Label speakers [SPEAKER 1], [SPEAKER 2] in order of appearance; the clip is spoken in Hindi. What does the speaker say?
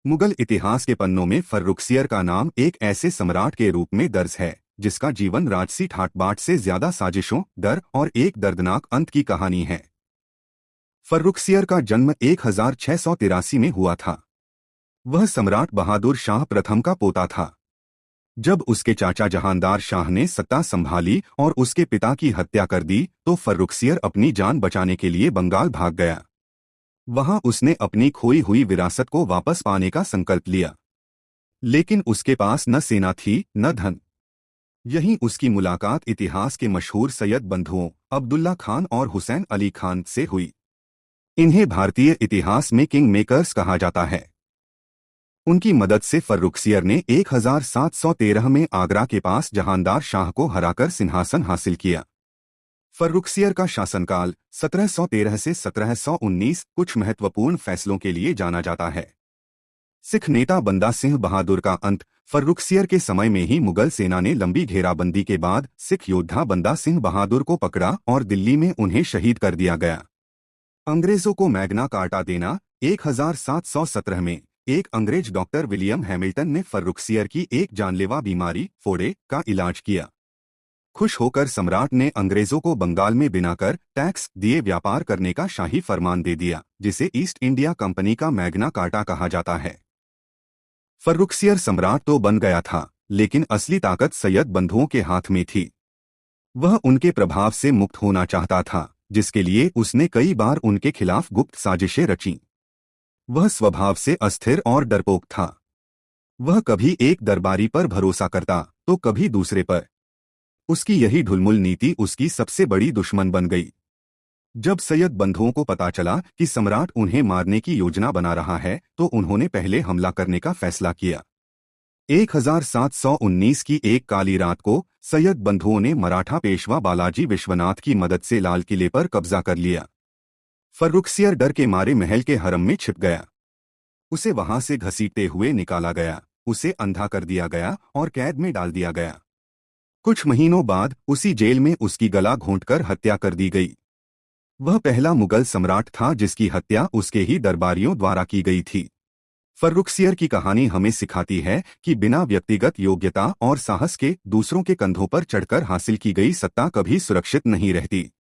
[SPEAKER 1] मुगल इतिहास के पन्नों में फर्रुखसियर का नाम एक ऐसे सम्राट के रूप में दर्ज है जिसका जीवन राजसी ठाट-बाट से ज्यादा साजिशों, डर और एक दर्दनाक अंत की कहानी है। फर्रुखसियर का जन्म 1683 में हुआ था। वह सम्राट बहादुर शाह प्रथम का पोता था। जब उसके चाचा जहांदार शाह ने सत्ता संभाली और उसके पिता की हत्या कर दी तो फर्रुखसियर अपनी जान बचाने के लिए बंगाल भाग गया। वहां उसने अपनी खोई हुई विरासत को वापस पाने का संकल्प लिया, लेकिन उसके पास न सेना थी न धन। यहीं उसकी मुलाकात इतिहास के मशहूर सैयद बंधुओं अब्दुल्ला खान और हुसैन अली खान से हुई। इन्हें भारतीय इतिहास में किंग मेकर्स कहा जाता है। उनकी मदद से फर्रुखसियर ने 1713 में आगरा के पास जहांदार शाह को हराकर सिंहासन हासिल किया। फर्रुखसियर का शासनकाल 1713 से 1719 कुछ महत्वपूर्ण फैसलों के लिए जाना जाता है। सिख नेता बंदा सिंह बहादुर का अंत। फर्रुखसियर के समय में ही मुगल सेना ने लंबी घेराबंदी के बाद सिख योद्धा बंदा सिंह बहादुर को पकड़ा और दिल्ली में उन्हें शहीद कर दिया गया। अंग्रेजों को मैग्ना कार्टा देना। 1717 में एक अंग्रेज डॉक्टर विलियम हैमिल्टन ने फर्रुखसियर की एक जानलेवा बीमारी फोड़े का इलाज किया। खुश होकर सम्राट ने अंग्रेजों को बंगाल में बिना कर टैक्स दिए व्यापार करने का शाही फरमान दे दिया, जिसे ईस्ट इंडिया कंपनी का मैग्ना कार्टा कहा जाता है। फर्रुखसियर सम्राट तो बन गया था, लेकिन असली ताकत सैयद बंधुओं के हाथ में थी। वह उनके प्रभाव से मुक्त होना चाहता था, जिसके लिए उसने कई बार उनके खिलाफ गुप्त साजिशें रचीं। वह स्वभाव से अस्थिर और डरपोक था। वह कभी एक दरबारी पर भरोसा करता तो कभी दूसरे पर। उसकी यही ढुलमुल नीति उसकी सबसे बड़ी दुश्मन बन गई। जब सैयद बंधुओं को पता चला कि सम्राट उन्हें मारने की योजना बना रहा है तो उन्होंने पहले हमला करने का फैसला किया। 1719 की एक काली रात को सैयद बंधुओं ने मराठा पेशवा बालाजी विश्वनाथ की मदद से लाल किले पर कब्जा कर लिया। फर्रुखसियर डर के मारे महल के हरम में छिप गया। उसे वहां से घसीटते हुए निकाला गया, उसे अंधा कर दिया गया और कैद में डाल दिया गया। कुछ महीनों बाद उसी जेल में उसकी गला घोंटकर हत्या कर दी गई। वह पहला मुगल सम्राट था जिसकी हत्या उसके ही दरबारियों द्वारा की गई थी। फर्रुखसियर की कहानी हमें सिखाती है कि बिना व्यक्तिगत योग्यता और साहस के दूसरों के कंधों पर चढ़कर हासिल की गई सत्ता कभी सुरक्षित नहीं रहती।